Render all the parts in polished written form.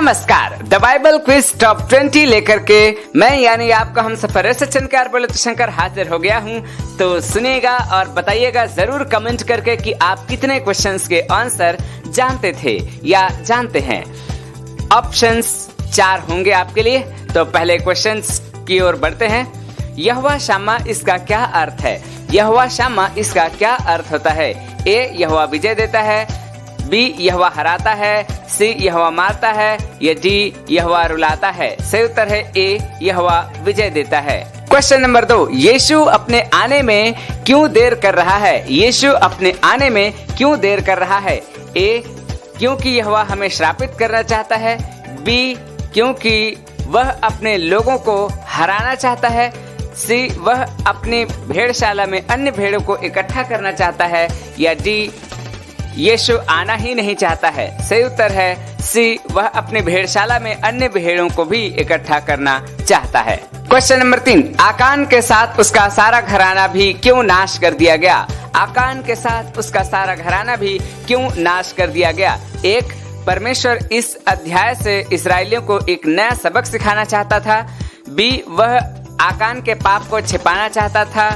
नमस्कार, the Bible quiz top 20 लेकर के मैं यानी आपका हम सफर चंद्रकार बोले तो शंकर हाजिर हो गया हूँ। तो सुनिएगा और बताइएगा जरूर कमेंट करके कि आप कितने क्वेश्चंस के आंसर जानते थे या जानते हैं। ऑप्शंस 4 होंगे आपके लिए। तो पहले क्वेश्चंस की ओर बढ़ते हैं। यहोवा शम्मा इसका क्या अर्थ है? यहोवा शम्मा इसका क्या अर्थ होता है? ए यहोवा विजय देता है, बी यहोवा हराता है, सी यहोवा मारता है या डी यहोवा रुलाता है। सही उत्तर है ए यहोवा विजय देता है। क्वेश्चन नंबर 2, यीशु अपने आने में क्यों देर कर रहा है? यीशु अपने आने में क्यों देर कर रहा है? ए क्योंकि यहोवा हमें श्रापित करना चाहता है, बी क्योंकि वह अपने लोगों को हराना चाहता है, सी वह अपनी भेड़शाला में अन्य भेड़ों को इकट्ठा करना चाहता है या डी यीशु आना ही नहीं चाहता है। सही उत्तर है सी वह अपनी भेड़शाला में अन्य भेड़ों को भी इकट्ठा करना चाहता है। क्वेश्चन नंबर 3, आकान के साथ उसका सारा घराना भी क्यों नाश कर दिया गया? आकान के साथ उसका सारा घराना भी क्यों नाश कर दिया गया? एक, परमेश्वर इस अध्याय से इस्राएलियों को एक नया सबक सिखाना चाहता था, बी वह आकान के पाप को छिपाना चाहता था,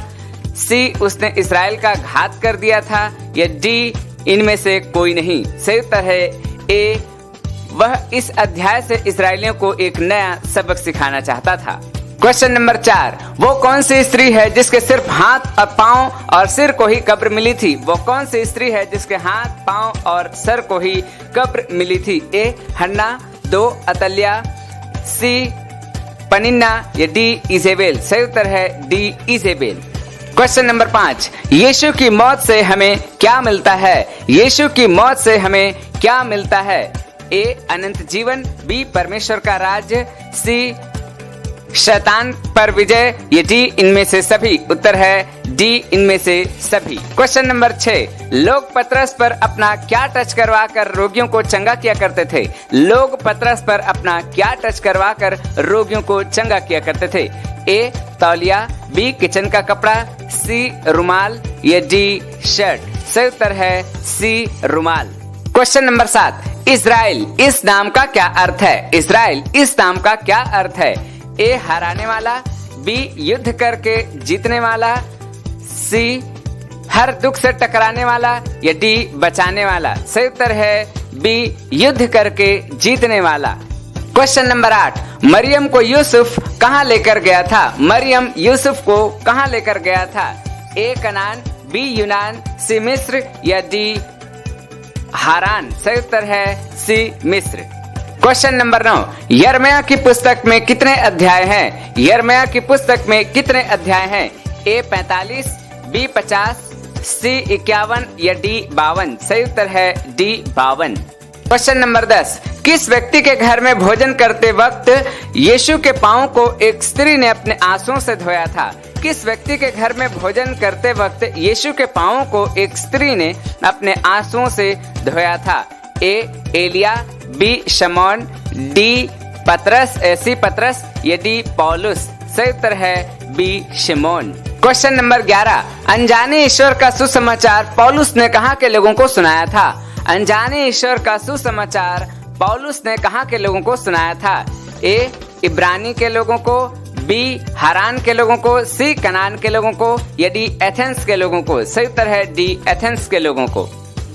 सी उसने इस्राएल का घात कर दिया था या डी इनमें से कोई नहीं। सही उत्तर है ए वह इस अध्याय से इस्राएलियों को एक नया सबक सिखाना चाहता था। क्वेश्चन नंबर 4, वो कौन सी स्त्री है जिसके सिर्फ हाथ और पाँव और सिर को ही कब्र मिली थी? वो कौन सी स्त्री है जिसके हाथ पाँव और सर को ही कब्र मिली थी? ए हन्ना, दो अतल्या, सी पनिन्ना या डी इजेबेल। सही उत्तर है डी इजेबेल। क्वेश्चन नंबर 5, यीशु की मौत से हमें क्या मिलता है? यीशु की मौत से हमें क्या मिलता है? ए अनंत जीवन, बी परमेश्वर का राज्य, सी शैतान पर विजय या डी इनमें से सभी। उत्तर है डी इनमें से सभी। क्वेश्चन नंबर 6, लोग पतरस पर अपना क्या टच करवा कर रोगियों को चंगा किया करते थे? लोग पतरस पर अपना क्या टच करवा कर रोगियों को चंगा किया करते थे? ए तौलिया, बी किचन का कपड़ा, सी रुमाल या डी शर्ट। सही उत्तर है सी रुमाल। क्वेश्चन नंबर 7, इज़राइल इस नाम का क्या अर्थ है? इज़राइल इस नाम का क्या अर्थ है? ए हराने वाला, बी युद्ध करके जीतने वाला, सी हर दुख से टकराने वाला या डी बचाने वाला। सही उत्तर है बी युद्ध करके जीतने वाला। क्वेश्चन नंबर 8, मरियम को यूसुफ कहाँ लेकर गया था? मरियम यूसुफ को कहाँ लेकर गया था? ए कनान, बी यूनान, सी मिस्र या डी हारान। सही उत्तर है सी मिस्र। क्वेश्चन नंबर 9, यिर्मयाह की पुस्तक में कितने अध्याय हैं? यिर्मयाह की पुस्तक में कितने अध्याय हैं? ए 45, बी 50, सी 51 या डी 52। सही उत्तर है डी 52। क्वेश्चन नंबर 10, किस व्यक्ति के घर में भोजन करते वक्त यीशु के पांव को एक स्त्री ने अपने आंसुओं से धोया था? किस व्यक्ति के घर में भोजन करते वक्त यीशु के पांव को एक स्त्री ने अपने आंसुओं से धोया था? ए एलिया, बी शमौन, डी पतरस, सी पतरस या डी पौलुस। सही उत्तर है बी शिमोन। क्वेश्चन नंबर 11, अनजाने ईश्वर का सुसमाचार पौलुस ने कहाँ के लोगों को सुनाया था? अनजाने ईश्वर का सुसमाचार पौलुस ने कहाँ के लोगों को सुनाया था? ए इब्रानी के लोगों को, बी हारान के लोगों को, सी कनान के लोगों को या डी एथेंस के लोगों को। सही उत्तर है डी एथेंस के लोगों को।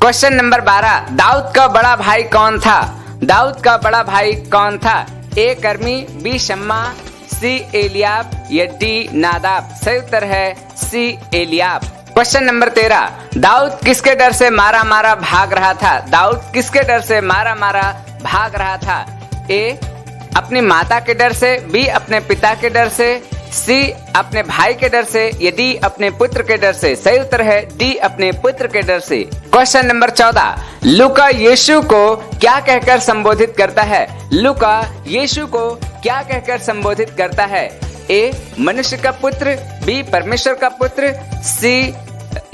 क्वेश्चन नंबर 12, दाऊद का बड़ा भाई कौन था? दाऊद का बड़ा भाई कौन था? ए कर्मी, बी शम्मा, सी एलियाब या डी नादाब। सही उत्तर है सी एलियाब। क्वेश्चन नंबर 13, दाऊद किसके डर से मारा मारा भाग रहा था? दाऊद किसके डर से मारा मारा भाग रहा था? ए अपनी माता के डर से, बी अपने पिता के डर से, सी अपने भाई के डर से या डी अपने पुत्र के डर से। सही उत्तर है डी अपने पुत्र के डर से। क्वेश्चन नंबर 14, लूका यीशु को क्या कहकर संबोधित करता है? लूका यीशु को क्या कहकर संबोधित करता है? ए मनुष्य का पुत्र, बी परमेश्वर का पुत्र, सी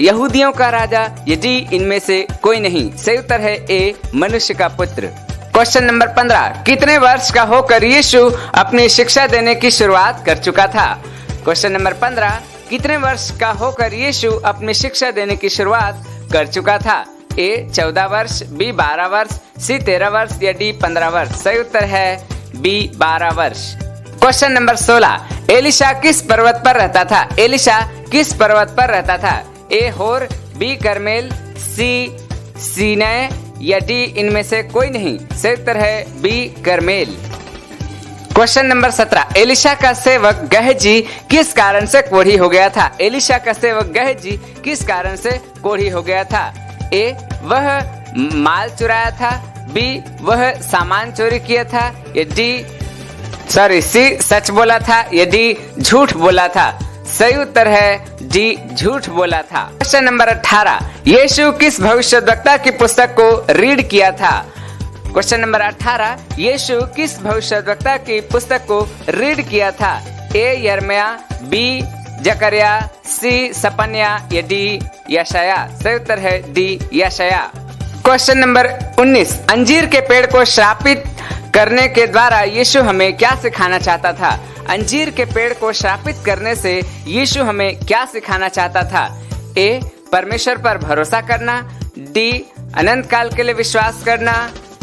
यहूदियों का राजा या डी इनमें से कोई नहीं। सही उत्तर है ए मनुष्य का पुत्र। क्वेश्चन नंबर 15, कितने वर्ष का होकर यीशु अपनी शिक्षा देने की शुरुआत कर चुका था? क्वेश्चन नंबर 15, कितने वर्ष का होकर यीशु अपनी शिक्षा देने की शुरुआत कर चुका था? ए 14 वर्ष, बी 12 वर्ष, सी 13 वर्ष या डी 15 वर्ष। सही उत्तर है बी 12 वर्ष। क्वेश्चन नंबर 16, एलिशा किस पर्वत पर रहता था? एलिशा किस पर्वत पर रहता था? ए होर, बी करमेल, सी सीनै या डी इनमें से कोई नहीं। सही उत्तर है बी करमेल। क्वेश्चन नंबर 17, एलिशा का सेवक गहजी किस कारण से कोढ़ी हो गया था? एलिशा का सेवक गहजी किस कारण से कोढ़ी हो गया था? ए वह माल चुराया था, बी वह सामान चोरी किया था या सी सच बोला था या डी झूठ बोला था। सही उत्तर है डी झूठ बोला था। क्वेश्चन नंबर 18, यीशु किस भविष्यद्वक्ता की पुस्तक को रीड किया था? क्वेश्चन नंबर 18, यीशु किस भविष्यद्वक्ता की पुस्तक को रीड किया था? ए यर्मिया, बी जकरिया, सी सपन्या या डी यशाया। सही उत्तर है डी यशाया। क्वेश्चन नंबर 19, अंजीर के पेड़ को श्रापित करने के द्वारा यीशु हमें क्या सिखाना चाहता था? अंजीर के पेड़ को श्रापित करने से यीशु हमें क्या सिखाना चाहता था? ए परमेश्वर पर भरोसा करना, डी अनंत काल के लिए विश्वास करना,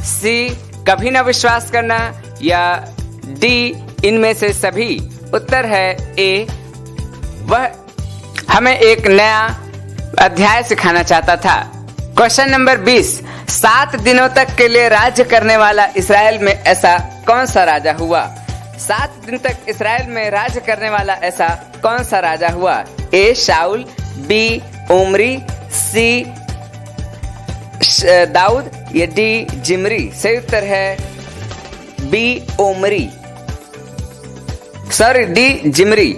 सी कभी न विश्वास करना या डी इनमें से सभी। उत्तर है ए वह हमें एक नया अध्याय सिखाना चाहता था। क्वेश्चन नंबर 20, 7 दिनों तक के लिए राज्य करने वाला इस्राएल में ऐसा कौन सा राजा हुआ? 7 दिन तक इस्राएल में राज्य करने वाला ऐसा कौन सा राजा हुआ? ए शाऊल, बी उमरी, सी दाऊद या डी जिमरी। सही उत्तर है बी उमरी, डी जिमरी।